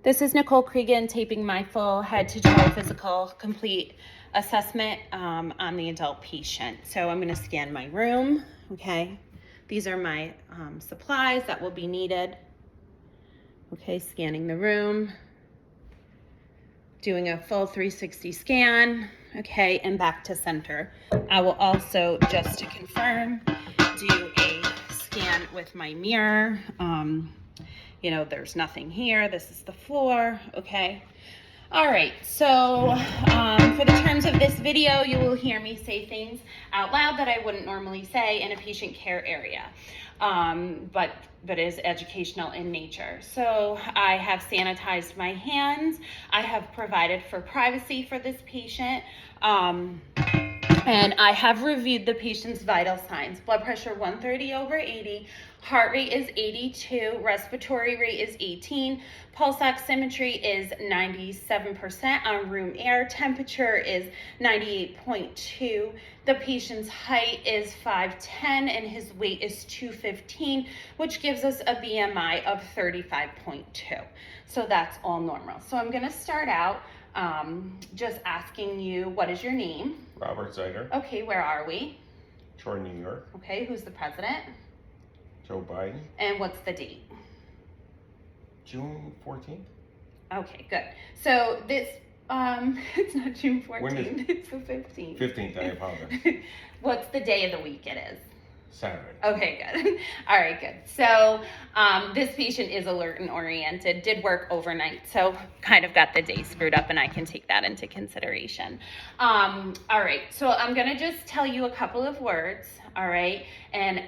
This is Nicole Cregan taping my full head to toe physical complete assessment on the adult patient. So I'm going to scan my room. Okay, these are my supplies that will be needed. Okay, scanning the room, doing a full 360 scan. Okay, and back to center. I will also, just to confirm, do a scan with my mirror. You know, there's nothing here. This is the floor. Okay. All right. So for the terms of this video, you will hear me say things out loud that I wouldn't normally say in a patient care area, but is educational in nature. So I have sanitized my hands. I have provided for privacy for this patient. And I have reviewed the patient's vital signs. Blood pressure 130/80, heart rate is 82, respiratory rate is 18, pulse oximetry is 97% on room air, temperature is 98.2. The patient's height is 5'10" and his weight is 215, which gives us a BMI of 35.2. So that's all normal. So I'm gonna start out just asking you, what is your name? Robert Zeider. Okay, where are we? Troy, New York. Okay, who's the president? Joe Biden. And what's the date? June 14th. Okay, good. So this, it's not June 14th, When is it? it's the 15th. 15th, I apologize. What's the day of the week it is? Saturday. Okay, good. All right, good. So this patient is alert and oriented, did work overnight, so kind of got the day screwed up, and I can take that into consideration. All right, so I'm gonna just tell you a couple of words, all right? And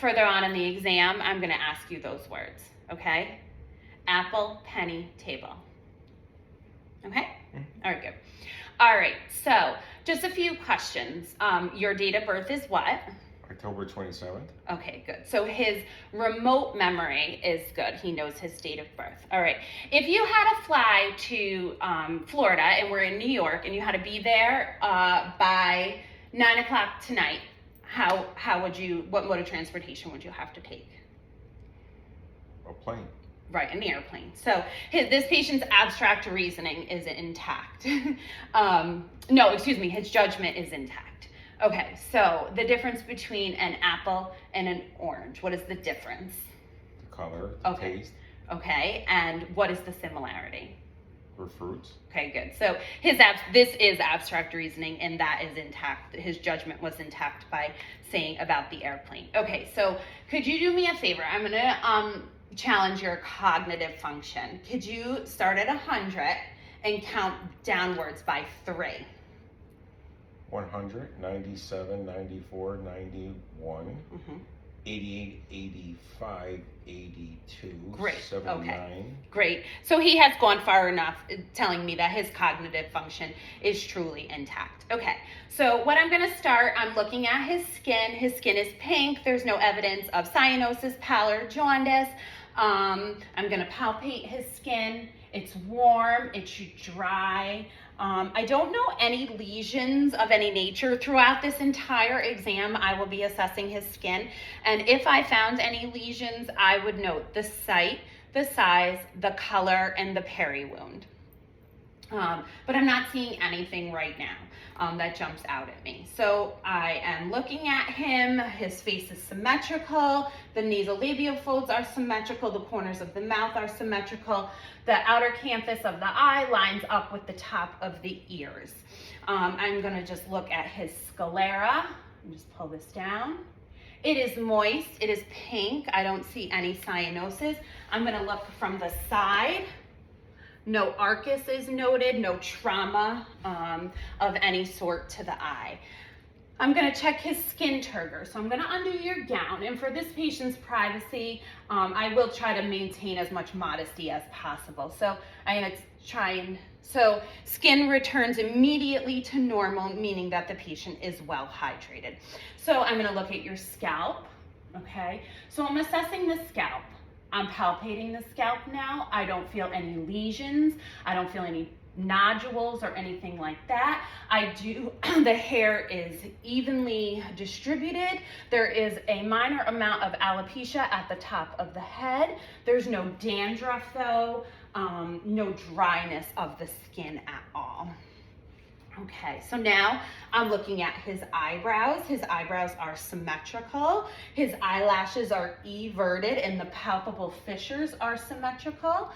further on in the exam, I'm gonna ask you those words, okay? Apple, penny, table. Okay? All right, good. All right, so just a few questions. Your date of birth is what? October 27th. Okay, good. So his remote memory is good. He knows his date of birth. All right. If you had to fly to Florida and we're in New York and you had to be there by 9 o'clock tonight, what mode of transportation would you have to take? A plane. Right, an airplane. So this patient's abstract reasoning is intact. No, excuse me, his judgment is intact. Okay, so the difference between an apple and an orange, what is the difference? The color, the taste. Okay, and what is the similarity? For fruits. Okay, good. So this is abstract reasoning, and that is intact. His judgment was intact by saying about the airplane. Okay, so could you do me a favor? I'm gonna challenge your cognitive function. Could you start at 100 and count downwards by 3? 100, 97, 94, 91, 88, 85, 82, Great. 79. Okay. Great. So he has gone far enough telling me that his cognitive function is truly intact. Okay. So what I'm going to start, I'm looking at his skin. His skin is pink. There's no evidence of cyanosis, pallor, jaundice. I'm going to palpate his skin. It's warm. It's dry. I don't know any lesions of any nature. Throughout this entire exam, I will be assessing his skin. And if I found any lesions, I would note the site, the size, the color, and the peri wound. But I'm not seeing anything right now that jumps out at me. So I am looking at him. His face is symmetrical. The nasolabial folds are symmetrical. The corners of the mouth are symmetrical. The outer canthus of the eye lines up with the top of the ears. I'm going to just look at his sclera. Just pull this down. It is moist. It is pink. I don't see any cyanosis. I'm going to look from the side. No arcus is noted, no trauma of any sort to the eye. I'm going to check his skin turgor. So I'm going to undo your gown. And for this patient's privacy, I will try to maintain as much modesty as possible. So I'm going to so skin returns immediately to normal, meaning that the patient is well hydrated. So I'm going to look at your scalp. Okay. So I'm assessing the scalp. I'm palpating the scalp now. I don't feel any lesions. I don't feel any nodules or anything like that. The hair is evenly distributed. There is a minor amount of alopecia at the top of the head. There's no dandruff though, no dryness of the skin at all. Okay, so now I'm looking at his eyebrows. His eyebrows are symmetrical. His eyelashes are everted and the palpable fissures are symmetrical.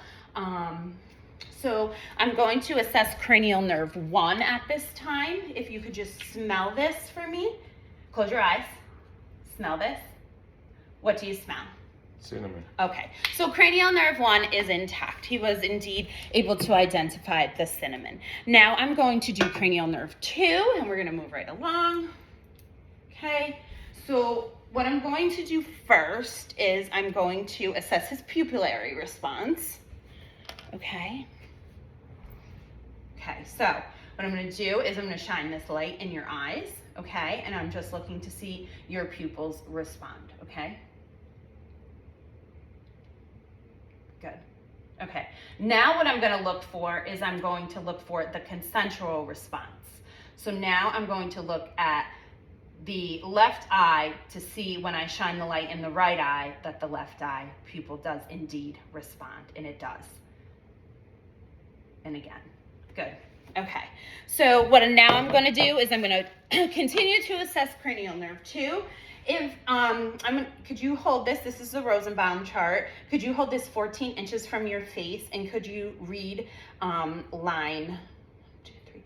So I'm going to assess cranial nerve 1 at this time. If you could just smell this for me. Close your eyes. Smell this. What do you smell? Cinnamon. Okay, so cranial nerve 1 is intact. He was indeed able to identify the cinnamon. Now I'm going to do cranial nerve 2, and we're going to move right along. Okay, so what I'm going to do first is I'm going to assess his pupillary response. Okay. Okay, so what I'm going to do is I'm going to shine this light in your eyes, okay? And I'm just looking to see your pupils respond, okay? Good. Okay, now what I'm going to look for is I'm going to look for the consensual response. So now I'm going to look at the left eye to see when I shine the light in the right eye that the left eye pupil does indeed respond, and it does. And again, good. Okay, so what now I'm going to do is I'm going to continue to assess cranial nerve 2. If could you hold this? This is the Rosenbaum chart. Could you hold this 14 inches from your face, and could you read line 2, 3,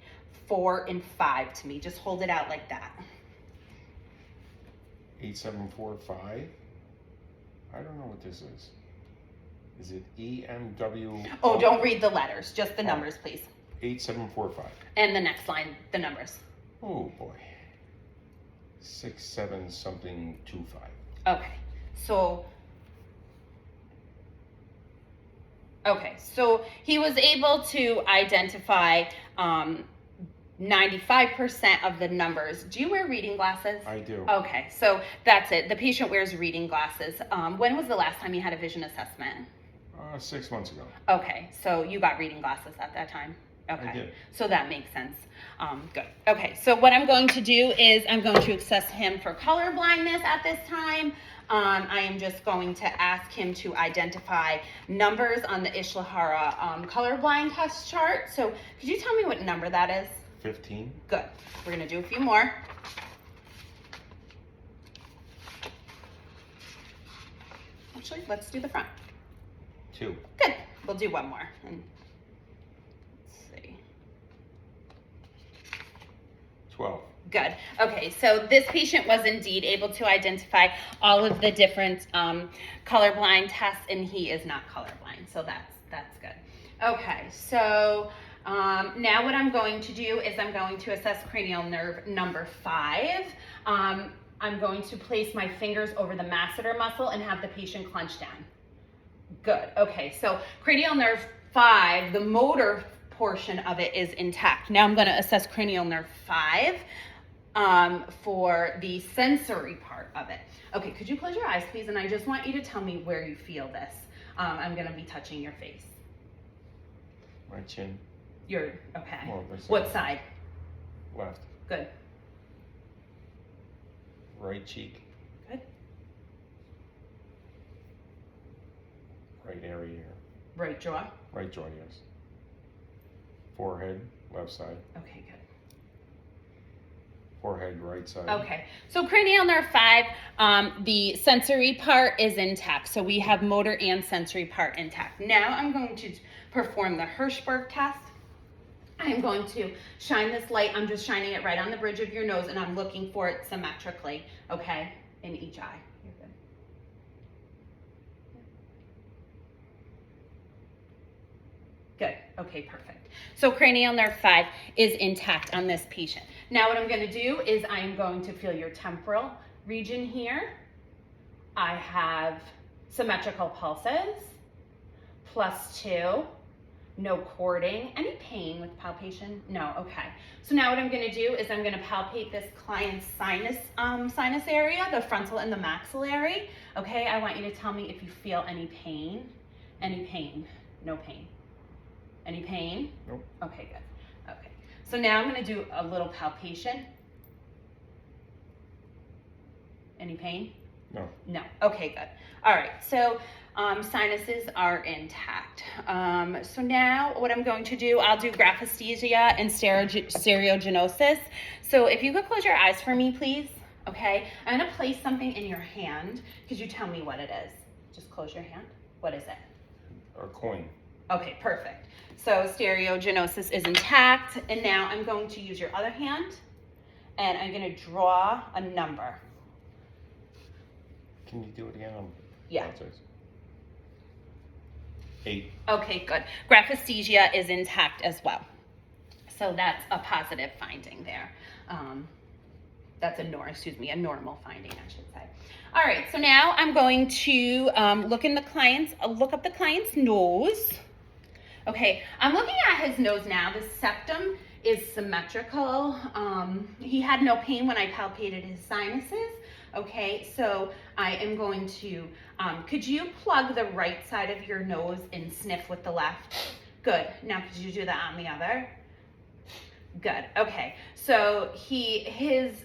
4, and 5 to me? Just hold it out like that. 8745. I don't know what this is. Is it EMW? Oh, don't read the letters, just the numbers, please. 8745. And the next line, the numbers. Oh boy. 67 something 25. Okay, so he was able to identify 95% of the numbers. Do you wear reading glasses? I do. Okay, so that's it. The patient wears reading glasses. When was the last time you had a vision assessment? 6 months ago. Okay, so you got reading glasses at that time? Okay, I did. So that makes sense. Good. Okay, so what I'm going to do is I'm going to assess him for color blindness at this time. I am just going to ask him to identify numbers on the Ishihara colorblind test chart. So could you tell me what number that is? 15. Good. We're going to do a few more. Actually, let's do the front. 2. Good. We'll do one more. And let's see. 12. Good. Okay, so this patient was indeed able to identify all of the different colorblind tests, and he is not colorblind, so that's good. Okay, so now what I'm going to do is I'm going to assess cranial nerve number 5. I'm going to place my fingers over the masseter muscle and have the patient clench down. Good. Okay, so cranial nerve 5, the motor portion of it is intact. Now I'm going to assess cranial nerve 5 for the sensory part of it. Okay, could you close your eyes, please? And I just want you to tell me where you feel this. I'm going to be touching your face. My chin. Okay. Well, What side? Left. Good. Right cheek. Good. Right area here. Right jaw? Right jaw, yes. Forehead, left side. Okay, good. Forehead, right side. Okay, so cranial nerve 5, the sensory part is intact. So we have motor and sensory part intact. Now I'm going to perform the Hirschberg test. I'm going to shine this light. I'm just shining it right on the bridge of your nose, and I'm looking for it symmetrically, okay, in each eye. You're good. Good. Okay, perfect. So cranial nerve 5 is intact on this patient. Now what I'm going to do is I'm going to feel your temporal region here. I have symmetrical pulses, +2, no cording. Any pain with palpation? No, okay. So now what I'm going to do is I'm going to palpate this client's sinus area, the frontal and the maxillary. Okay, I want you to tell me if you feel any pain. Any pain? No pain. Any pain? Nope. Okay, good. Okay. So now I'm going to do a little palpation. Any pain? No. No. Okay, good. All right. So sinuses are intact. So now what I'm going to do, I'll do graphesthesia and stereogenosis. So if you could close your eyes for me, please. Okay. I'm going to place something in your hand. Could you tell me what it is? Just close your hand. What is it? A coin. Okay, perfect. So stereogenosis is intact. And now I'm going to use your other hand and I'm going to draw a number. Can you do it again? Yeah. 8. Okay, good. Graphesthesia is intact as well. So that's a positive finding there. That's a normal finding, I should say. All right, so now I'm going to look up the client's nose. Okay, I'm looking at his nose now. The septum is symmetrical. He had no pain when I palpated his sinuses. Okay, so I am going to, could you plug the right side of your nose and sniff with the left? Good. Now could you do that on the other? Good. Okay, so his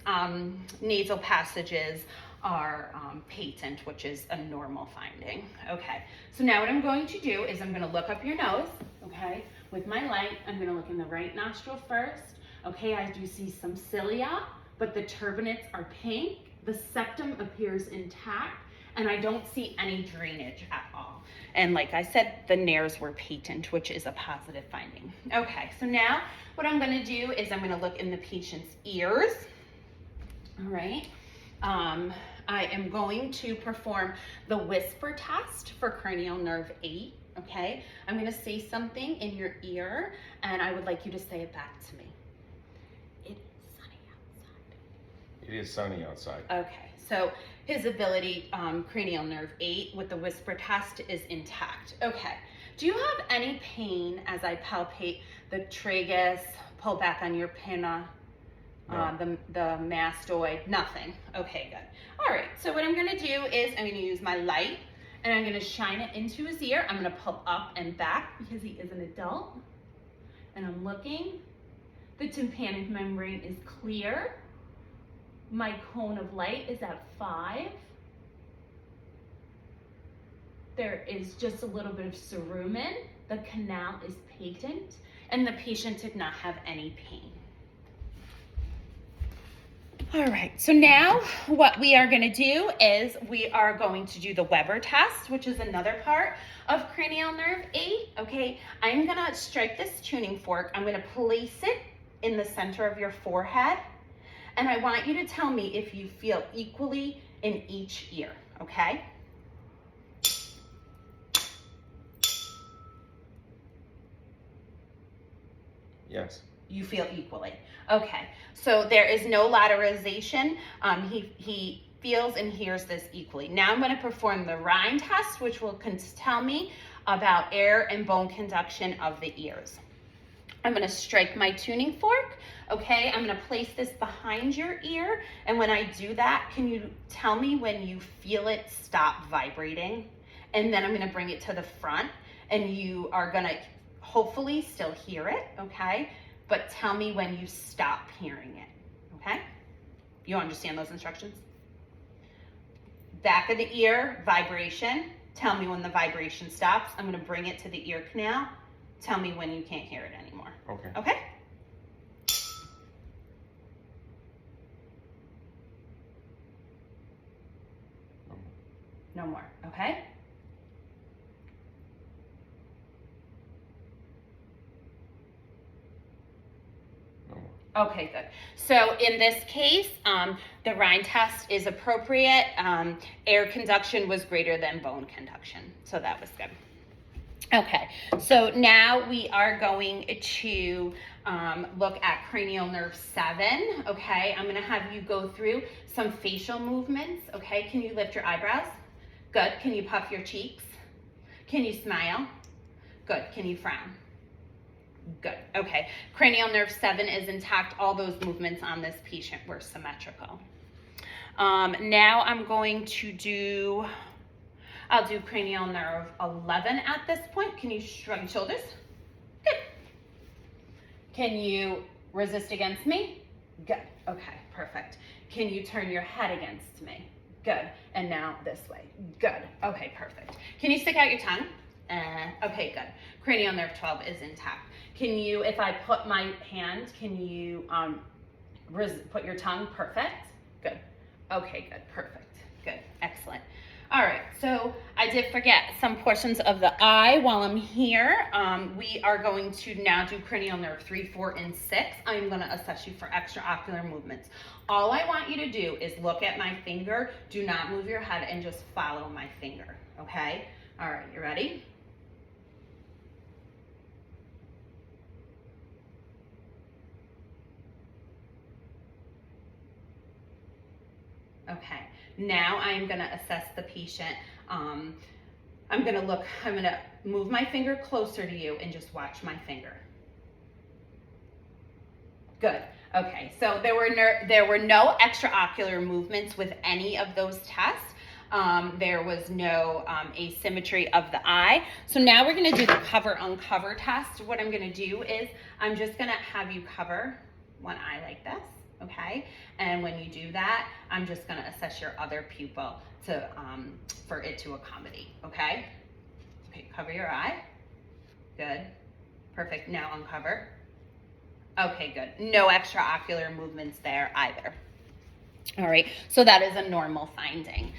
nasal passages are patent, which is a normal finding. Okay, so now what I'm going to do is I'm going to look up your nose, okay? With my light, I'm going to look in the right nostril first. Okay, I do see some cilia, but the turbinates are pink. The septum appears intact, and I don't see any drainage at all. And like I said, the nares were patent, which is a positive finding. Okay, so now what I'm going to do is I'm going to look in the patient's ears. All right. I am going to perform the whisper test for cranial nerve 8. Okay, I'm going to say something in your ear, and I would like you to say it back to me. It is sunny outside. It is sunny outside. Okay, so his ability, cranial nerve 8 with the whisper test is intact. Okay, do you have any pain as I palpate the tragus, pull back on your pinna, No. the mastoid? Nothing. Okay, good. All right, so what I'm going to do is I'm going to use my light and I'm going to shine it into his ear. I'm going to pull up and back because he is an adult. And I'm looking. The tympanic membrane is clear. My cone of light is at 5. There is just a little bit of cerumen. The canal is patent, and the patient did not have any pain. All right, so now what we are going to do is we are going to do the Weber test, which is another part of cranial nerve 8. Okay, I'm going to strike this tuning fork. I'm going to place it in the center of your forehead. And I want you to tell me if you feel equally in each ear, okay? Yes. You feel equally. Okay, so there is no lateralization. He feels and hears this equally. Now I'm going to perform the Rhine test, which will tell me about air and bone conduction of the ears. I'm going to strike my tuning fork. Okay, I'm going to place this behind your ear. And when I do that, can you tell me when you feel it stop vibrating? And then I'm going to bring it to the front and you are going to hopefully still hear it. Okay, but tell me when you stop hearing it. Okay, you understand those instructions? Back of the ear, vibration. Tell me when the vibration stops. I'm going to bring it to the ear canal. Tell me when you can't hear it anymore. Okay. Okay? No more. Okay? No more. Okay, good. So in this case, the Rhine test is appropriate. Air conduction was greater than bone conduction. So that was good. Okay, so now we are going to look at cranial nerve 7. Okay, I'm going to have you go through some facial movements. Okay, can you lift your eyebrows? Good. Can you puff your cheeks? Can you smile? Good. Can you frown? Good. Okay, cranial nerve 7 is intact. All those movements on this patient were symmetrical. Now I'm going to do... I'll do cranial nerve 11 at this point. Can you shrug your shoulders? Good. Can you resist against me? Good. Okay, perfect. Can you turn your head against me? Good. And now this way. Good. Okay, perfect. Can you stick out your tongue? Okay, good. Cranial nerve 12 is intact. Can you, if I put my hand, can you put your tongue? Perfect. Good. Okay, good. Perfect. Good. Excellent. All right, so I did forget some portions of the eye while I'm here. We are going to now do cranial nerve 3, 4, and 6. I'm going to assess you for extraocular movements. All I want you to do is look at my finger. Do not move your head and just follow my finger, okay? All right, you ready? Okay, now I'm gonna assess the patient. I'm gonna move my finger closer to you and just watch my finger. Good, okay, so there were no extraocular movements with any of those tests. There was no asymmetry of the eye. So now we're gonna do the cover-uncover test. What I'm gonna do is I'm just gonna have you cover one eye like this. Okay, and when you do that, I'm just going to assess your other pupil to for it to accommodate. Okay, cover your eye. Good, perfect. Now uncover. Okay, good. No extraocular movements there either. All right, so that is a normal finding.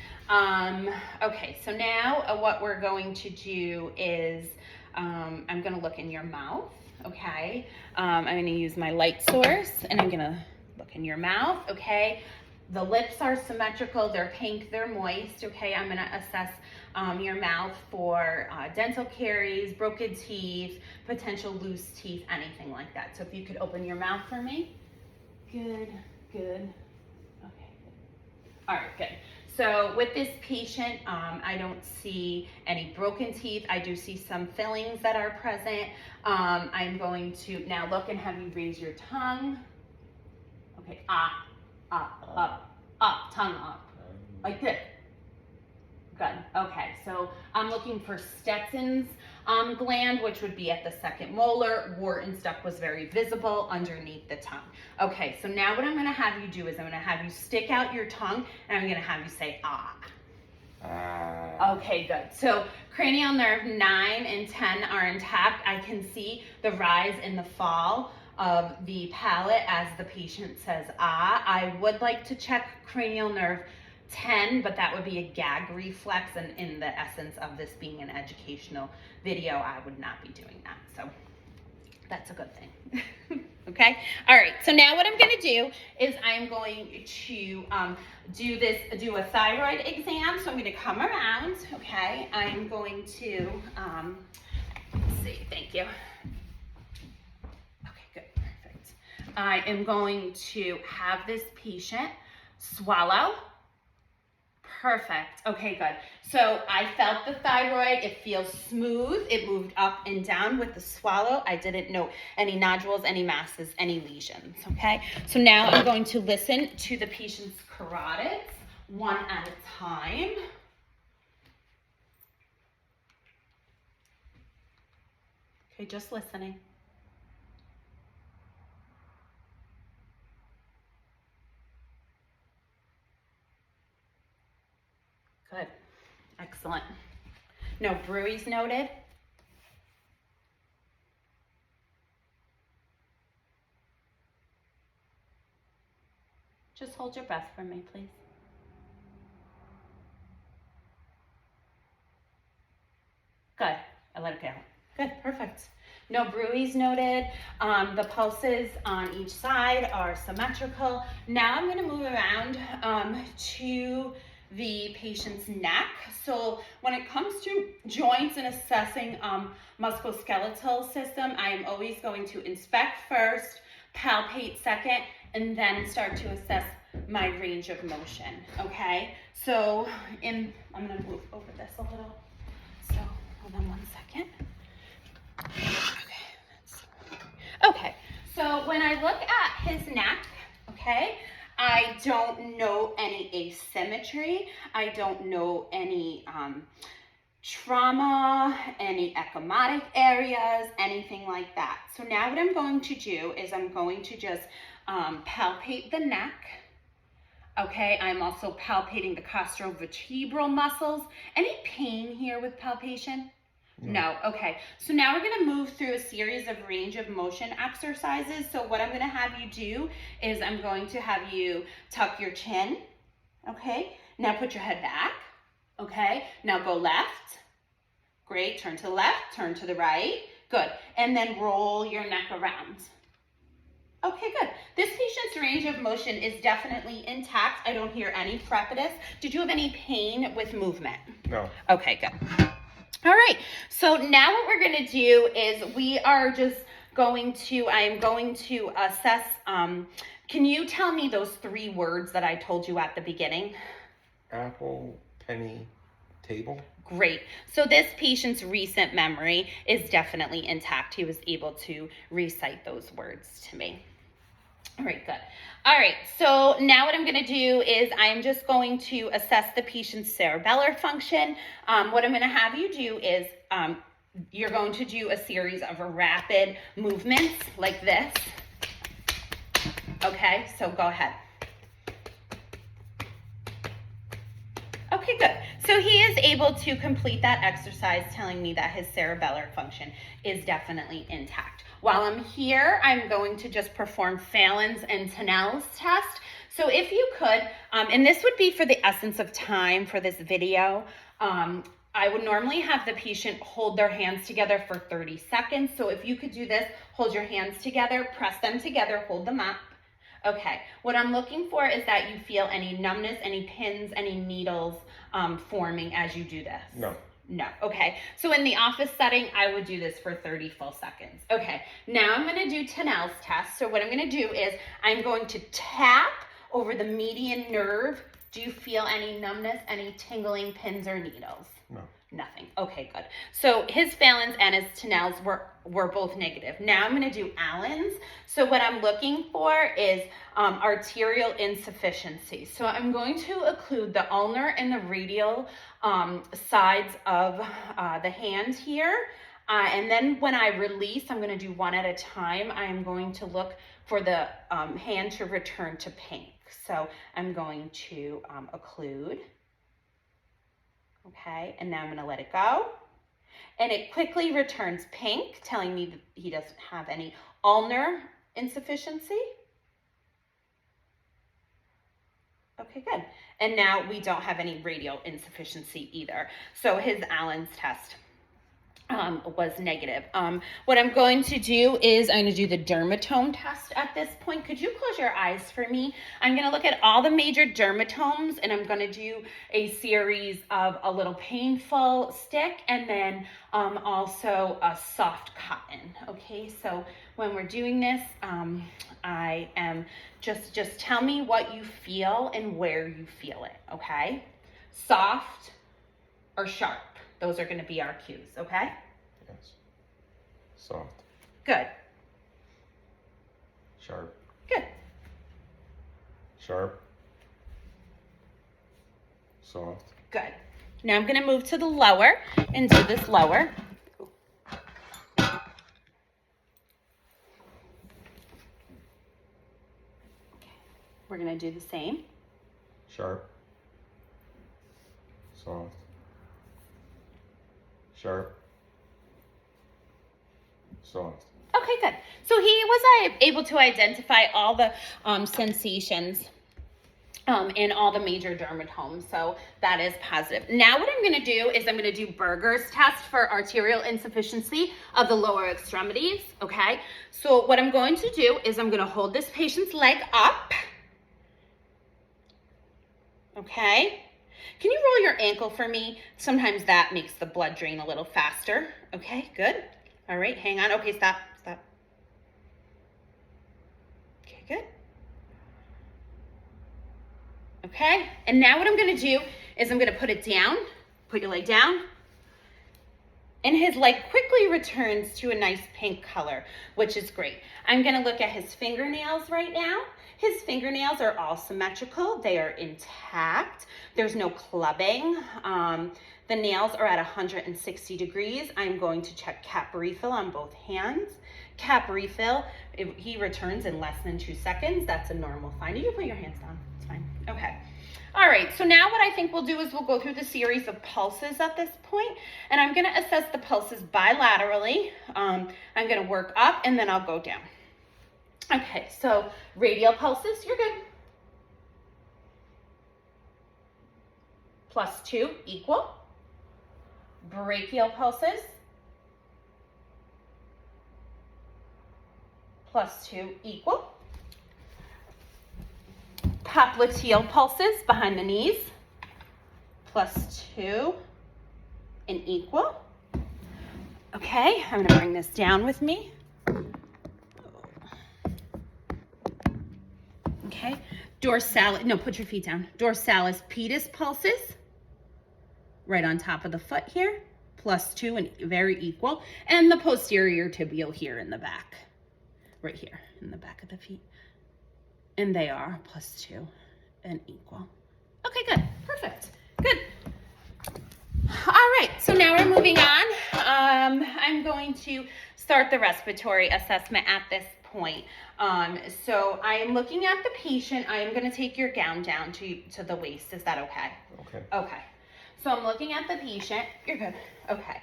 Okay, so now what we're going to do is I'm going to look in your mouth. Okay, I'm going to use my light source, and I'm going to look in your mouth, okay? The lips are symmetrical, they're pink, they're moist, okay? I'm gonna assess your mouth for dental caries, broken teeth, potential loose teeth, anything like that. So if you could open your mouth for me. Good, good, okay, good. All right, good. So with this patient, I don't see any broken teeth. I do see some fillings that are present. I'm going to now look and have you raise your tongue. Okay, up, tongue up, like this. Good, okay, so I'm looking for Stetson's gland, which would be at the second molar. Wart and stuff was very visible underneath the tongue. Okay, so now what I'm gonna have you do is I'm gonna have you stick out your tongue, and I'm gonna have you say ah. Okay, good. So cranial nerve 9 and 10 are intact. I can see the rise and the fall of the palate as the patient says ah. I would like to check cranial nerve 10, but that would be a gag reflex, and in the essence of this being an educational video, I would not be doing that. So that's a good thing. Okay, all right, so now what I'm going to do is I'm going to do a thyroid exam. So I'm going to come around, okay? I'm going to let's see, thank you. I am going to have this patient swallow. Perfect. Okay, good. So I felt the thyroid. It feels smooth. It moved up and down with the swallow. I didn't note any nodules, any masses, any lesions. Okay, so now I'm going to listen to the patient's carotids one at a time. Okay, just listening. Good. Excellent. No bruits noted. Just hold your breath for me, please. Good. I let it go. Good. Perfect. No bruits noted. The pulses on each side are symmetrical. Now I'm going to move around to the patient's neck. So when it comes to joints and assessing musculoskeletal system, I am always going to inspect first, palpate second, and then start to assess my range of motion. Okay, so I'm going to move over this a little. So hold on 1 second. Okay, so when I look at his neck, okay, I don't know any asymmetry. I don't know any trauma, any ecchymotic areas, anything like that. So now what I'm going to do is I'm going to just palpate the neck. Okay, I'm also palpating the costovertebral muscles. Any pain here with palpation? No. Okay. So now we're going to move through a series of range of motion exercises. So what I'm going to have you do is I'm going to have you tuck your chin. Okay. Now put your head back. Okay. Now go left. Great. Turn to the left. Turn to the right. Good. And then roll your neck around. Okay, good. This patient's range of motion is definitely intact. I don't hear any crepitus. Did you have any pain with movement? No. Okay, good. All right, so now what we're gonna do is I am going to assess, can you tell me those 3 words that I told you at the beginning? Apple, penny, table. Great. So this patient's recent memory is definitely intact. He was able to recite those words to me. All right, good. All right, so now what I'm going to do is I'm just going to assess the patient's cerebellar function. What I'm going to have you do is you're going to do a series of rapid movements like this. Okay, so go ahead. Okay, good. So he is able to complete that exercise telling me that his cerebellar function is definitely intact. While I'm here, I'm going to just perform Phelan's and Tennell's test. So if you could, and this would be for the essence of time for this video, I would normally have the patient hold their hands together for 30 seconds. So if you could do this, hold your hands together, press them together, hold them up. Okay, what I'm looking for is that you feel any numbness, any pins, any needles forming as you do this. No. No, okay. So in the office setting, I would do this for 30 full seconds. Okay, now I'm gonna do Tennell's test. So what I'm gonna do is I'm going to tap over the median nerve. Do you feel any numbness, any tingling, pins, or needles? No. Nothing. Okay, good. So his Phelan's and his Tennell's were both negative. Now I'm going to do Allen's. So what I'm looking for is arterial insufficiency. So I'm going to occlude the ulnar and the radial sides of the hand here. And then when I release, I'm going to do one at a time. I am going to look for the hand to return to pink. So I'm going to occlude. Okay, and now I'm going to let it go. And it quickly returns pink, telling me that he doesn't have any ulnar insufficiency. Okay, good. And now we don't have any radial insufficiency either. So his Allen's test was negative. What I'm going to do is I'm going to do the dermatome test at this point. Could you close your eyes for me? I'm going to look at all the major dermatomes, and I'm going to do a series of a little painful stick and then also a soft cotton. Okay, so when we're doing this, I am just tell me what you feel and where you feel it. Okay, soft or sharp. Those are going to be our cues, okay? Yes. Soft. Good. Sharp. Good. Sharp. Soft. Good. Now I'm going to move to the lower and do this lower. We're going to do the same. Sharp. Soft. Sharp. Soft. Okay, good. So he was able to identify all the sensations in all the major dermatomes, so that is positive. Now what I'm going to do is I'm going to do Berger's test for arterial insufficiency of the lower extremities, okay? So what I'm going to do is I'm going to hold this patient's leg up, okay? Can you roll your ankle for me? Sometimes that makes the blood drain a little faster. Okay, good. All right, hang on. Okay, stop. Okay, good. Okay, and now what I'm going to do is I'm going to put it down. Put your leg down. And his leg quickly returns to a nice pink color, which is great. I'm going to look at his fingernails right now. His fingernails are all symmetrical. They are intact. There's no clubbing. The nails are at 160 degrees. I'm going to check cap refill on both hands. Cap refill, he returns in less than 2 seconds. That's a normal finding. You can put your hands down, it's fine. Okay. All right, so now what I think we'll do is we'll go through the series of pulses at this point, and I'm gonna assess the pulses bilaterally. I'm gonna work up and then I'll go down. Okay, so radial pulses, you're good. +2 equal. Brachial pulses, +2 equal. Popliteal pulses behind the knees, +2 and equal. Okay, I'm gonna bring this down with me. Okay, dorsalis, no, put your feet down. Dorsalis pedis pulses, right on top of the foot here, +2 and very equal. And the posterior tibial here in the back, right here in the back of the feet. And they are +2 and equal. Okay, good, perfect, good. All right, so now we're moving on. I'm going to start the respiratory assessment at this point. So I am looking at the patient. I am gonna take your gown down to the waist. Is that okay? Okay. Okay. So I'm looking at the patient. You're good. Okay.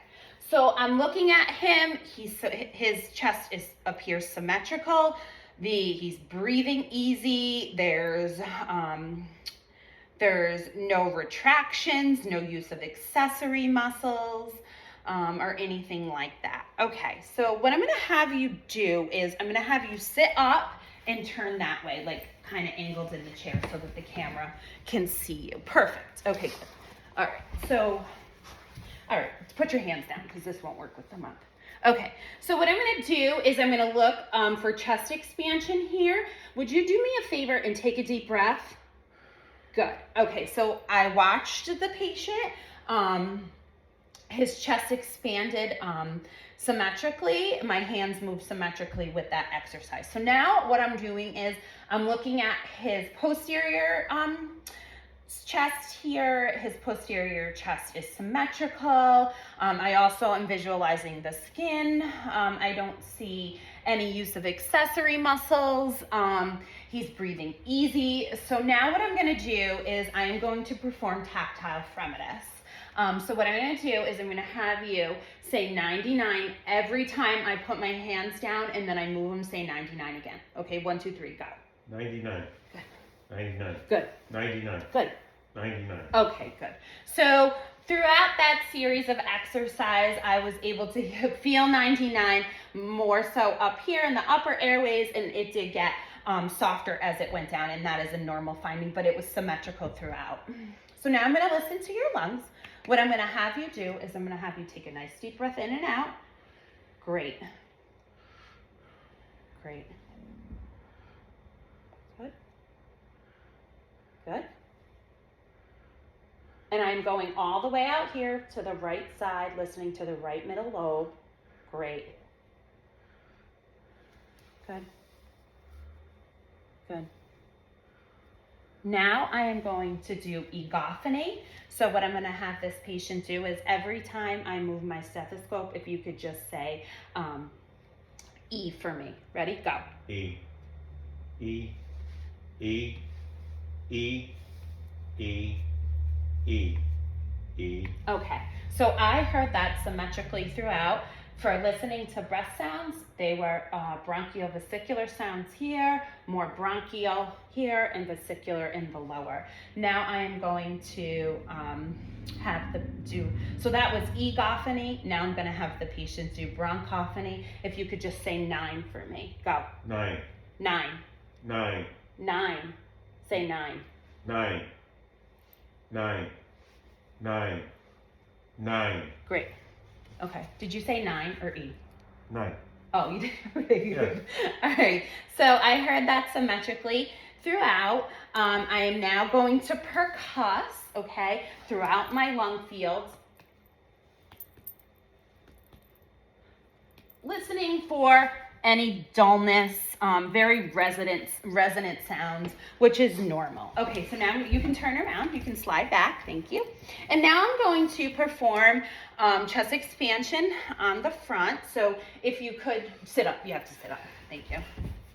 So I'm looking at him. His chest appears symmetrical. He's breathing easy. There's no retractions, no use of accessory muscles, or anything like that. Okay, so what I'm gonna have you do is I'm gonna have you sit up and turn that way, like kind of angled in the chair so that the camera can see you. Perfect. Okay, good. All right, put your hands down because this won't work with them up. Okay, so what I'm gonna do is I'm gonna look for chest expansion here. Would you do me a favor and take a deep breath? Good. Okay, so I watched the patient. His chest expanded symmetrically. My hands moved symmetrically with that exercise. So now what I'm doing is I'm looking at his posterior chest here. His posterior chest is symmetrical. I also am visualizing the skin. I don't see any use of accessory muscles. He's breathing easy. So now what I'm gonna do is I am going to perform tactile fremitus. So what I'm gonna do is I'm gonna have you say 99 every time I put my hands down, and then I move them, say 99 again. Okay, 1, 2, 3, go. 99. Good. 99. Good. 99. Good. 99. Okay, good. So throughout that series of exercise, I was able to feel 99 more so up here in the upper airways, and it did get softer as it went down, and that is a normal finding, but it was symmetrical throughout. So now I'm gonna listen to your lungs. What I'm gonna have you do is I'm gonna have you take a nice deep breath in and out. Great. Great. Good. Good. And I'm going all the way out here to the right side, listening to the right middle lobe. Great. Good. Good. Now I am going to do egophony. So what I'm going to have this patient do is every time I move my stethoscope, if you could just say E for me. Ready? Go. E. E. E. E. E. E. E. Okay, so I heard that symmetrically throughout. For listening to breath sounds, they were bronchiovesicular sounds here, more bronchial here, and vesicular in the lower. Now I am going to so that was egophony. Now I'm going to have the patient do bronchophony. If you could just say 9 for me. Go. 9. 9. 9. 9. Say 9. 9. 9. 9. 9. Great. Okay. Did you say 9 or E? 9. Oh, you did. Okay, good. All right. So I heard that symmetrically throughout. I am now going to percuss, okay, throughout my lung fields. Listening for any dullness, very resonant sounds, which is normal. Okay, so now you can turn around, you can slide back, thank you. And now I'm going to perform chest expansion on the front. So if you could sit up, you have to sit up, thank you.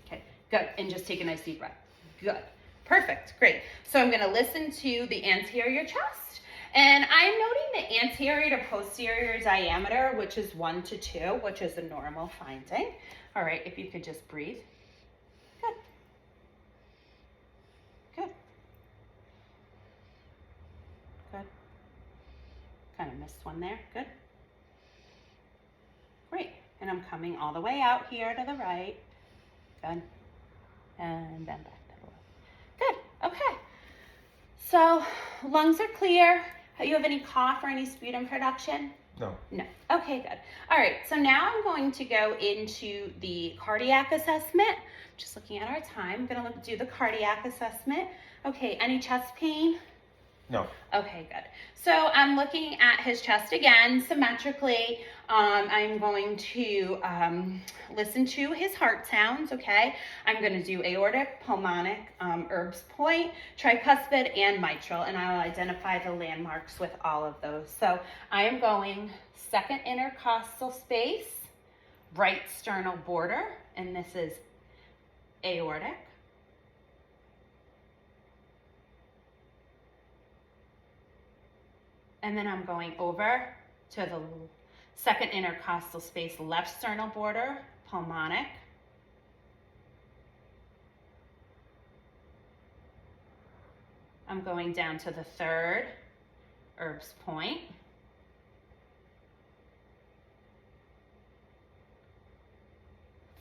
Okay, good, and just take a nice deep breath. Good, perfect, great. So I'm gonna listen to the anterior chest. And I'm noting the anterior to posterior diameter, which is 1 to 2, which is a normal finding. All right, if you could just breathe. Good. Good. Good. Kind of missed one there. Good. Great. And I'm coming all the way out here to the right. Good. And then back to the left. Good. Okay. So lungs are clear. Do you have any cough or any sputum production? No. No. Okay, good. All right, so now I'm going to go into the cardiac assessment. Just looking at our time, I'm going to do the cardiac assessment. Okay, any chest pain? No. Okay, good. So I'm looking at his chest again, symmetrically. I'm going to listen to his heart sounds, okay? I'm going to do aortic, pulmonic, Erb's point, tricuspid, and mitral, and I'll identify the landmarks with all of those. So I am going second intercostal space, right sternal border, and this is aortic. And then I'm going over to the second intercostal space, left sternal border, pulmonic. I'm going down to the third, Erb's point.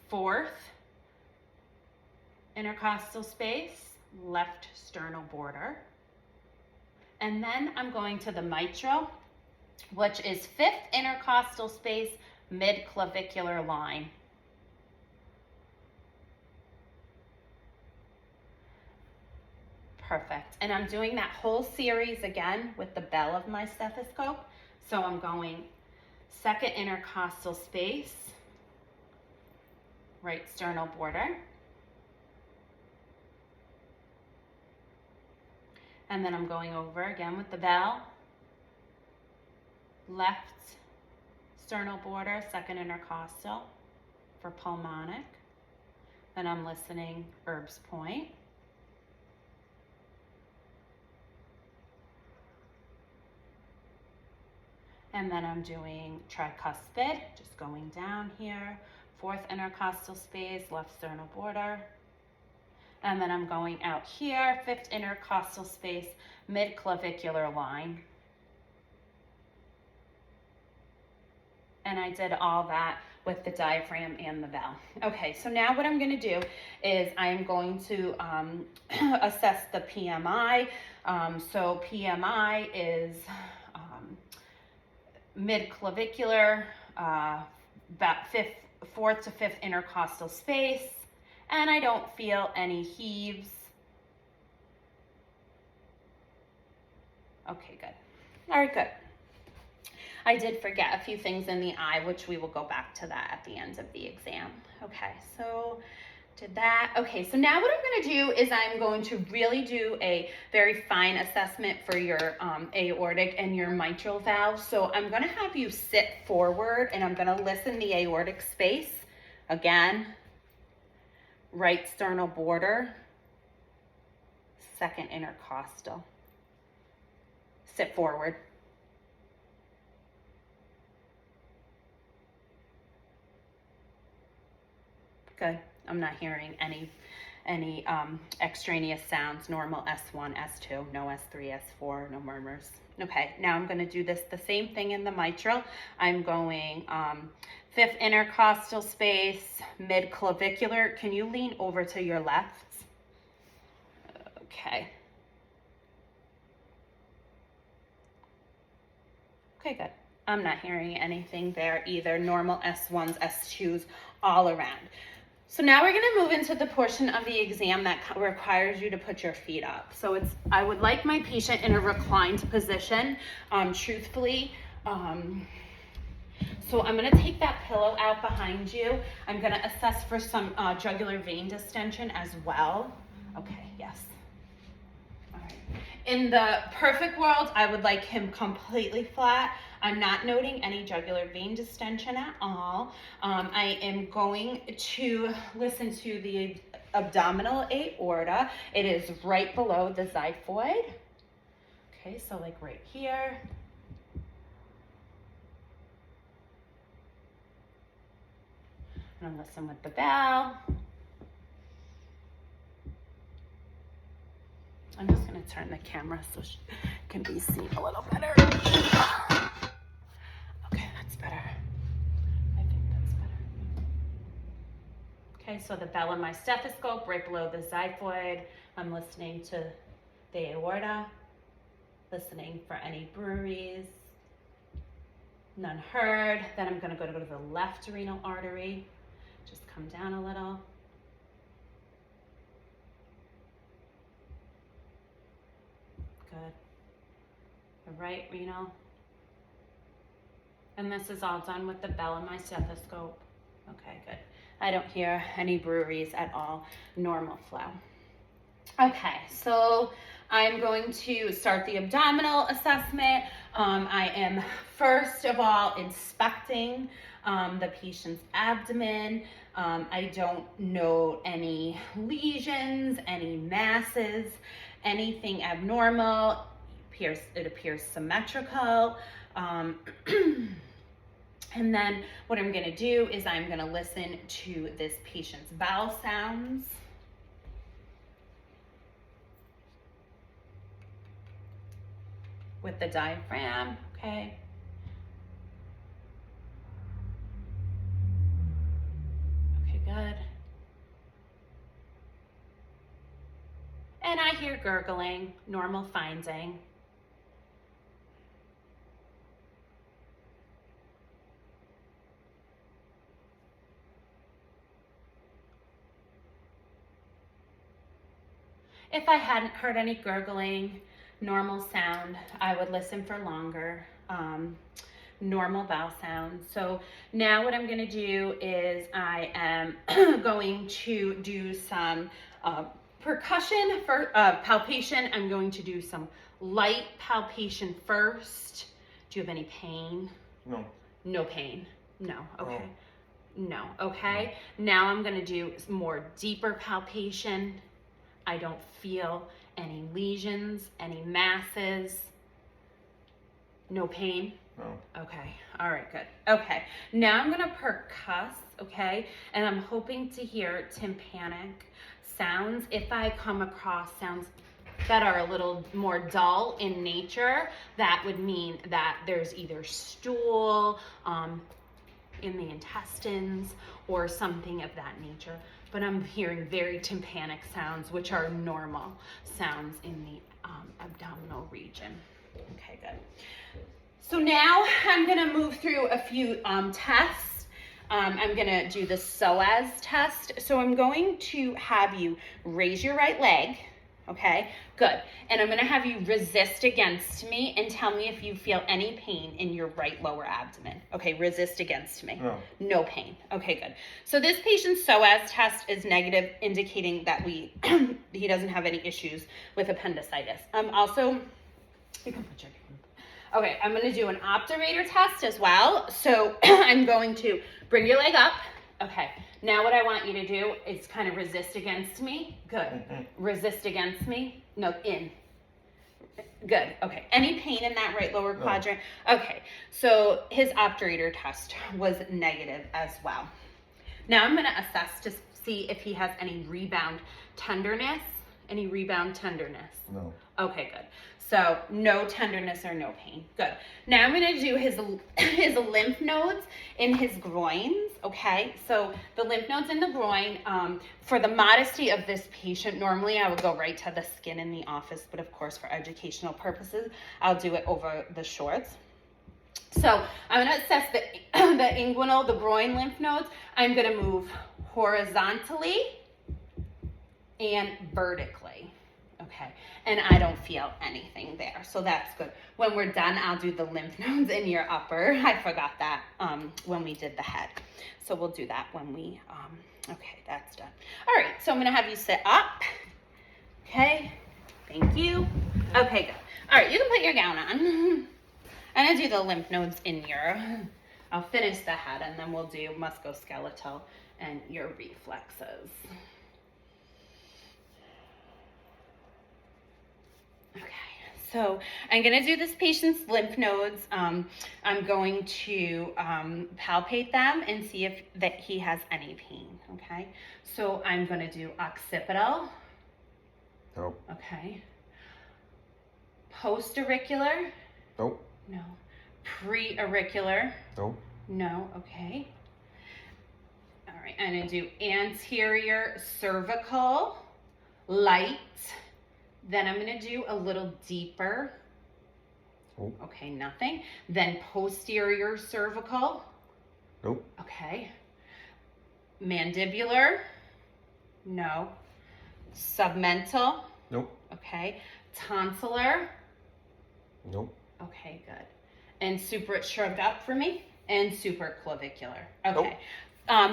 Fourth, intercostal space, left sternal border. And then I'm going to the mitral, which is fifth intercostal space, mid-clavicular line. Perfect. And I'm doing that whole series again with the bell of my stethoscope. So I'm going second intercostal space, right sternal border. And then I'm going over again with the bell. Left sternal border, second intercostal for pulmonic. Then I'm listening Erb's point. And then I'm doing tricuspid, just going down here. Fourth intercostal space, left sternal border. And then I'm going out here, fifth intercostal space, mid-clavicular line. And I did all that with the diaphragm and the bell. Okay, so now what I'm going to do is I'm going to assess the PMI. So PMI is mid-clavicular, about fourth to fifth intercostal space. And I don't feel any heaves. Okay, good. All right, good. I did forget a few things in the eye, which we will go back to that at the end of the exam. Okay, so did that. Okay, so now what I'm going to do is I'm going to really do a very fine assessment for your aortic and your mitral valve. So I'm going to have you sit forward and I'm going to listen the aortic space again. Right sternal border, second intercostal. Sit forward. Good. I'm not hearing any extraneous sounds. Normal S1, S2, no S3, S4, no murmurs. Okay, now I'm going to do this the same thing in the mitral. I'm going fifth intercostal space, mid-clavicular. Can you lean over to your left? Okay. Okay, good. I'm not hearing anything there either. Normal S1s, S2s, all around. So now we're going to move into the portion of the exam that requires you to put your feet up. So I would like my patient in a reclined position. Truthfully, So I'm gonna take that pillow out behind you. I'm gonna assess for some jugular vein distension as well. Okay, yes. All right. In the perfect world, I would like him completely flat. I'm not noting any jugular vein distension at all. I am going to listen to the abdominal aorta. It is right below the xiphoid. Okay, so like right here. I'm gonna listen with the bell. I'm just gonna turn the camera so she can be seen a little better. Okay, that's better. I think that's better. Okay, so the bell on my stethoscope right below the xiphoid. I'm listening to the aorta, listening for any bruits. None heard. Then I'm gonna go to the left renal artery. Just come down a little. Good. The right renal. And this is all done with the bell and my stethoscope. Okay, good. I don't hear any bruits at all. Normal flow. Okay, so I'm going to start the abdominal assessment. I am first of all inspecting the patient's abdomen. I don't note any lesions, any masses, anything abnormal. It appears symmetrical. And then what I'm gonna do is I'm gonna listen to this patient's bowel sounds. With the diaphragm, okay. Okay, good. And I hear gurgling, normal finding. If I hadn't heard any gurgling, normal sound, I would listen for longer. Normal bowel sounds. So now what I'm going to do is I am going to do some percussion for palpation. I'm going to do some light palpation first. Do you have any pain? No. No pain. No. Okay. No. No. Okay. Now I'm going to do more deeper palpation. I don't feel any lesions, any masses. No pain? No. Okay. All right, good. Okay. Now I'm going to percuss, okay? And I'm hoping to hear tympanic sounds. If I come across sounds that are a little more dull in nature, that would mean that there's either stool in the intestines or something of that nature. But I'm hearing very tympanic sounds, which are normal sounds in the abdominal region. Okay, good. So now I'm gonna move through a few tests. I'm gonna do the psoas test. So I'm going to have you raise your right leg, okay? Good. And I'm gonna have you resist against me and tell me if you feel any pain in your right lower abdomen. Okay, resist against me. No. No pain. Okay, good. So this patient's psoas test is negative, indicating that he doesn't have any issues with appendicitis. Also, you can put your Okay, I'm going to do an obturator test as well. So I'm going to bring your leg up. Okay, now what I want you to do is kind of resist against me. Good. Resist against me. No, in. Good. Okay. Any pain in that right lower quadrant? Okay, so his obturator test was negative as well. Now I'm going to assess to see if he has any rebound tenderness. Any rebound tenderness? No. Okay, good. So no tenderness or no pain. Good. Now I'm going to do his lymph nodes in his groins. Okay. So the lymph nodes in the groin, for the modesty of this patient, normally I would go right to the skin in the office, but of course for educational purposes, I'll do it over the shorts. So I'm going to assess the inguinal, the groin lymph nodes. I'm going to move horizontally and vertically. Okay, and I don't feel anything there, so that's good. When we're done, I'll do the lymph nodes in your upper. I forgot that when we did the head. So we'll do that when we, okay, that's done. All right, so I'm gonna have you sit up. Okay, thank you. Okay, good. All right, you can put your gown on. I'm gonna do the lymph nodes in your, I'll finish the head and then we'll do musculoskeletal and your reflexes. Okay, so I'm going to do this patient's lymph nodes. I'm going to palpate them and see if that he has any pain, okay? So I'm going to do occipital. Nope. Okay. Post-auricular? Nope. No. Pre-auricular? Nope. No, okay. All right, I'm going to do anterior cervical, light. Then I'm going to do a little deeper. Nope. Okay, nothing. Then posterior cervical. Nope. Okay. Mandibular. No. Submental. Nope. Okay. Tonsillar. Nope. Okay, good. And super shrugged up for me. And supraclavicular. Okay. Nope.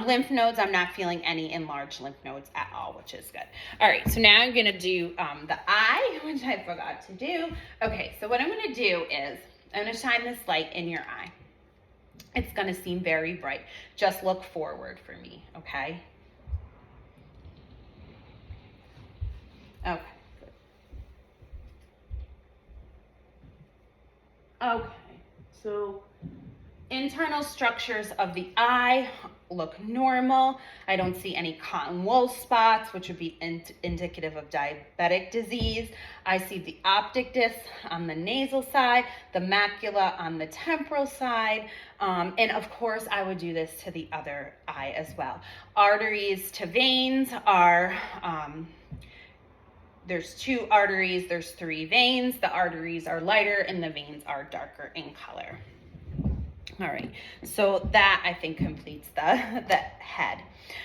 Lymph nodes, I'm not feeling any enlarged lymph nodes at all, which is good. All right, so now I'm going to do the eye, which I forgot to do. Okay, so what I'm going to do is I'm going to shine this light in your eye. It's going to seem very bright. Just look forward for me, okay? Okay, good. Okay, so internal structures of the eye look normal. I don't see any cotton wool spots, which would be indicative of diabetic disease. I see the optic disc on the nasal side, the macula on the temporal side, and of course I would do this to the other eye as well. Arteries to veins are, there's 2 arteries, there's 3 veins. The arteries are lighter and the veins are darker in color. All right, so that I think completes the head.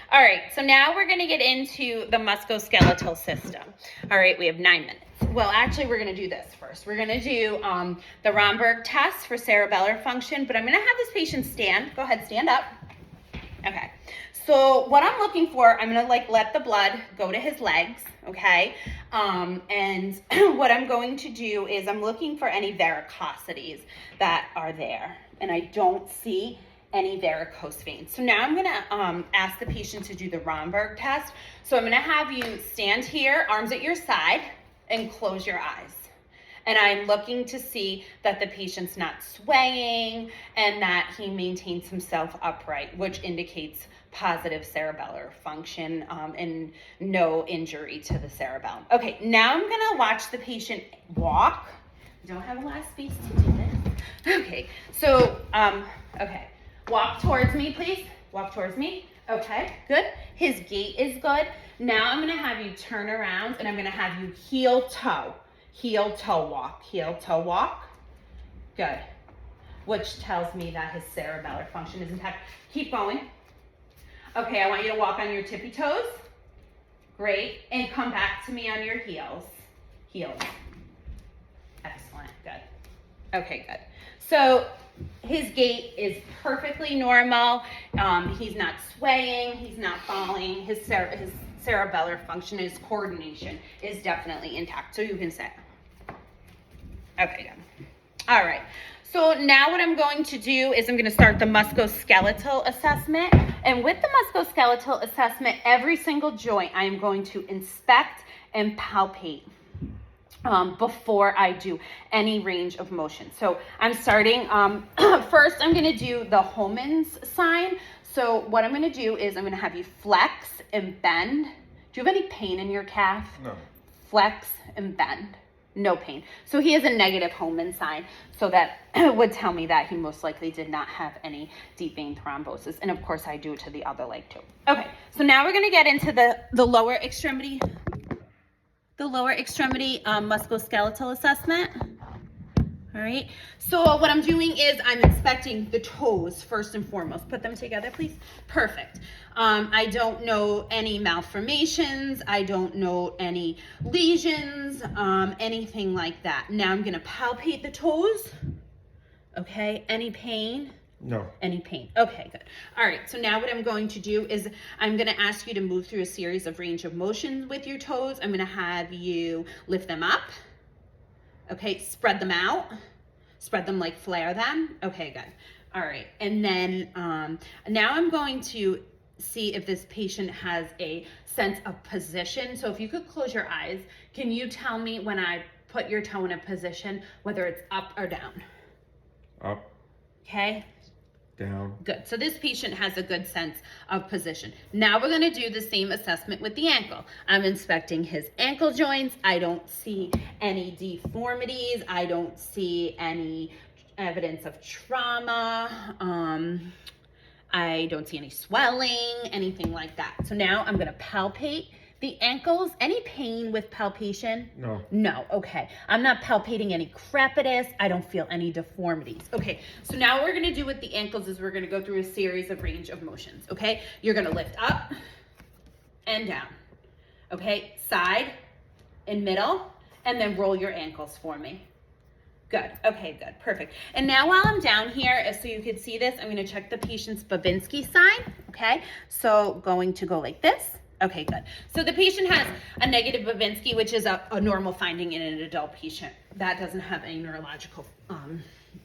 All right, so now we're gonna get into the musculoskeletal system. All right, we have 9 minutes. Well, actually, we're gonna do this first. We're gonna do the Romberg test for cerebellar function, but I'm gonna have this patient stand. Go ahead, stand up. Okay, so what I'm looking for, I'm gonna let the blood go to his legs, okay? And what I'm going to do is I'm looking for any varicosities that are there. And I don't see any varicose veins. So now I'm gonna ask the patient to do the Romberg test. So I'm gonna have you stand here, arms at your side, and close your eyes. And I'm looking to see that the patient's not swaying and that he maintains himself upright, which indicates positive cerebellar function and no injury to the cerebellum. Okay, now I'm gonna watch the patient walk. I don't have a lot of space to do this. Okay, so, okay, walk towards me, please. Walk towards me. Okay, good. His gait is good. Now I'm gonna have you turn around and I'm gonna have you heel toe walk, heel toe walk. Good. Which tells me that his cerebellar function is intact. Keep going. Okay, I want you to walk on your tippy toes. Great, and come back to me on your heels. Heels. Excellent, good. Okay, good. So his gait is perfectly normal. He's not swaying, he's not falling. His cerebellar function, his coordination is definitely intact. So you can sit. Okay, good. All right. So now what I'm going to do is I'm going to start the musculoskeletal assessment. And with the musculoskeletal assessment, every single joint I am going to inspect and palpate before I do any range of motion. So I'm starting, first I'm gonna do the Holman's sign. So what I'm gonna do is I'm gonna have you flex and bend. Do you have any pain in your calf? No. Flex and bend. No pain. So he has a negative Holman sign. So that would tell me that he most likely did not have any deep vein thrombosis. And of course I do it to the other leg too. Okay, so now we're gonna get into the lower extremity. The lower extremity musculoskeletal assessment. All right, so what I'm doing is I'm inspecting the toes first and foremost. Put them together, please. Perfect. I don't know any malformations. I don't know any lesions, anything like that. Now I'm gonna palpate the toes. Okay, any pain? No. Any pain? Okay, good. All right, so now what I'm going to do is I'm gonna ask you to move through a series of range of motion with your toes. I'm gonna have you lift them up. Okay, spread them out. Spread them, like flare them. Okay, good. All right, and then now I'm going to see if this patient has a sense of position. So if you could close your eyes, can you tell me when I put your toe in a position, whether it's up or down? Up. Okay. Down. Good. So this patient has a good sense of position. Now we're going to do the same assessment with the ankle. I'm inspecting his ankle joints. I don't see any deformities. I don't see any evidence of trauma. I don't see any swelling, anything like that. So now I'm going to palpate the ankles. Any pain with palpation? No. No. Okay. I'm not palpating any crepitus. I don't feel any deformities. Okay. So now what we're going to do with the ankles is we're going to go through a series of range of motions. Okay. You're going to lift up and down. Okay. Side and middle, and then roll your ankles for me. Good. Okay, good. Perfect. And now while I'm down here, so you can see this, I'm going to check the patient's Babinski sign. Okay. So going to go like this. Okay, good. So the patient has a negative Babinski, which is a normal finding in an adult patient. That doesn't have any neurological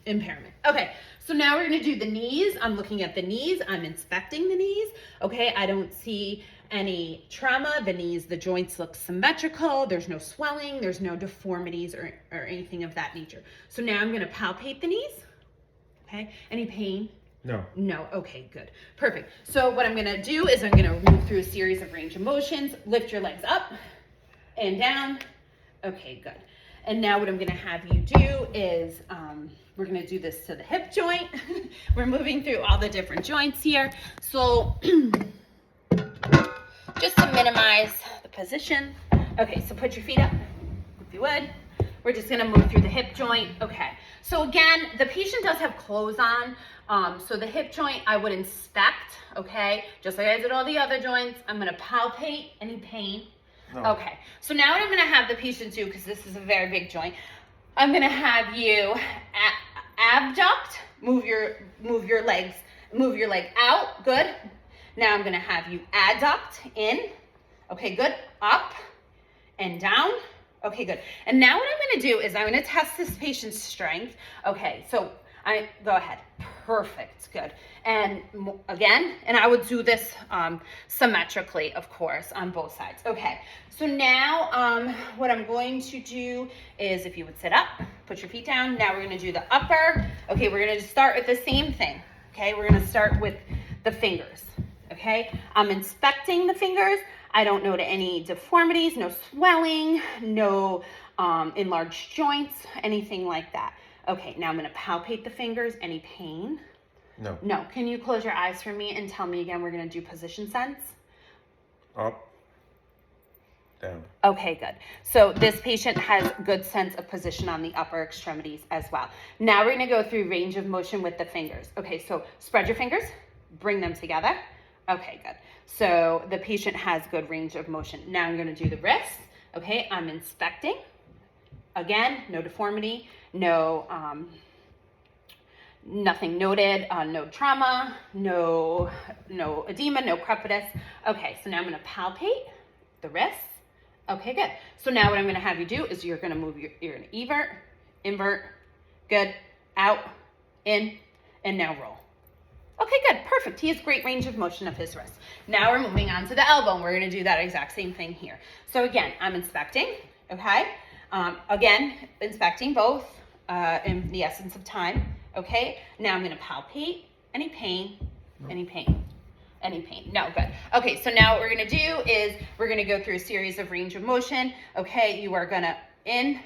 impairment. Okay, so now we're going to do the knees. I'm looking at the knees. I'm inspecting the knees. Okay, I don't see any trauma. The knees, the joints look symmetrical. There's no swelling. There's no deformities or anything of that nature. So now I'm going to palpate the knees. Okay, any pain? No. No. Okay, good. Perfect. So what I'm going to do is I'm going to move through a series of range of motions. Lift your legs up and down. Okay, good. And now what I'm going to have you do is we're going to do this to the hip joint. We're moving through all the different joints here. So just to minimize the position. Okay, so put your feet up if you would. We're just going to move through the hip joint. Okay. So again, the patient does have clothes on. So the hip joint, I would inspect, okay? Just like I did all the other joints. I'm going to palpate any pain. No. Okay. So now what I'm going to have the patient do, because this is a very big joint, I'm going to have you abduct, move your legs, move your leg out. Good. Now I'm going to have you adduct in. Okay, good. Up and down. Okay, good. And now what I'm going to do is I'm going to test this patient's strength. Okay, so go ahead. Perfect. Good. And again, and I would do this symmetrically, of course, on both sides. Okay. So now what I'm going to do is if you would sit up, put your feet down. Now we're going to do the upper. Okay, we're going to start with the same thing. Okay, we're going to start with the fingers. Okay, I'm inspecting the fingers. I don't note any deformities, no swelling, no enlarged joints, anything like that. Okay, now I'm going to palpate the fingers. Any pain? No. No. Can you close your eyes for me and tell me again, we're going to do position sense? Up. Down. Okay, good. So this patient has good sense of position on the upper extremities as well. Now we're going to go through range of motion with the fingers. Okay, so spread your fingers, bring them together. Okay, good. So the patient has good range of motion. Now I'm going to do the wrists. Okay, I'm inspecting. Again, no deformity, no nothing noted, no trauma, no edema, no crepitus. Okay, so now I'm going to palpate the wrists. Okay, good. So now what I'm going to have you do is you're going to move you're going to invert, good, out, in, and now roll. Okay, good, perfect. He has great range of motion of his wrist. Now we're moving on to the elbow, and we're going to do that exact same thing here. So again, I'm inspecting, okay? Again, inspecting both in the essence of time, okay? Now I'm going to palpate. Any pain? Any pain? Any pain? No, good. Okay, so now what we're going to do is we're going to go through a series of range of motion. Okay, you are going to in,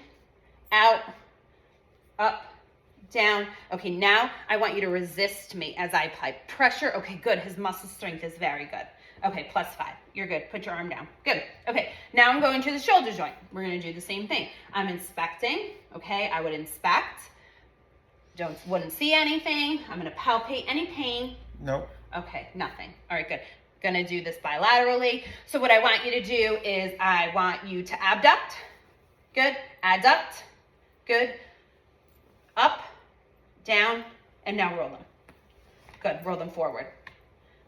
out, up, down. Okay, now I want you to resist me as I apply pressure. Okay, good. His muscle strength is very good. Okay, +5. You're good. Put your arm down. Good. Okay, now I'm going to the shoulder joint. We're going to do the same thing. I'm inspecting. Okay, I would inspect. Wouldn't see anything. I'm gonna palpate. Any pain? Nope. Okay, nothing. All right, good. Gonna do this bilaterally. So what I want you to do is I want you to abduct. Good. Adduct. Good. Up, down, and now roll them. Good. Roll them forward.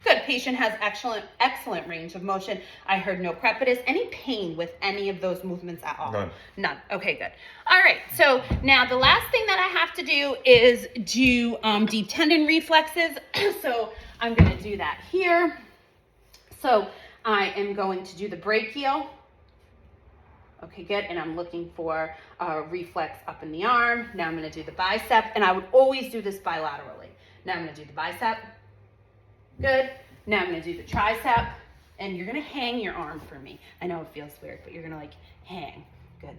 Good. Patient has excellent range of motion. I heard no crepitus. Any pain with any of those movements at all? None. None. Okay, good. All right. So now the last thing that I have to do is do deep tendon reflexes. So I'm going to do that here. So I am going to do the brachial. Okay, good. And I'm looking for a reflex up in the arm. Now I'm going to do the bicep. And I would always do this bilaterally. Now I'm going to do the bicep. Good. Now I'm going to do the tricep. And you're going to hang your arm for me. I know it feels weird, but you're going to like hang. Good.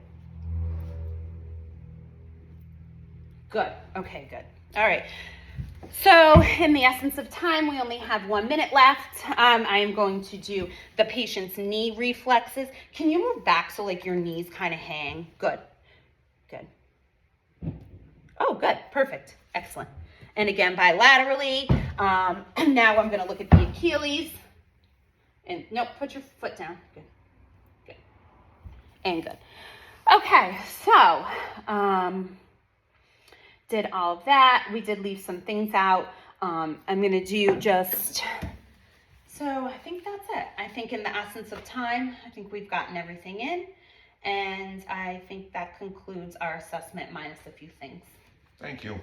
Good. Okay, good. All right. So in the essence of time, we only have 1 minute left. I am going to do the patient's knee reflexes. Can you move back so like your knees kind of hang? Good. Good. Oh, good. Perfect. Excellent. And again, bilaterally. Now I'm going to look at the Achilles. And nope, put your foot down. Good. Good. And good. Okay, so did all of that. We did leave some things out. I'm going to do just, so I think that's it. I think in the essence of time, I think we've gotten everything in. And I think that concludes our assessment minus a few things. Thank you.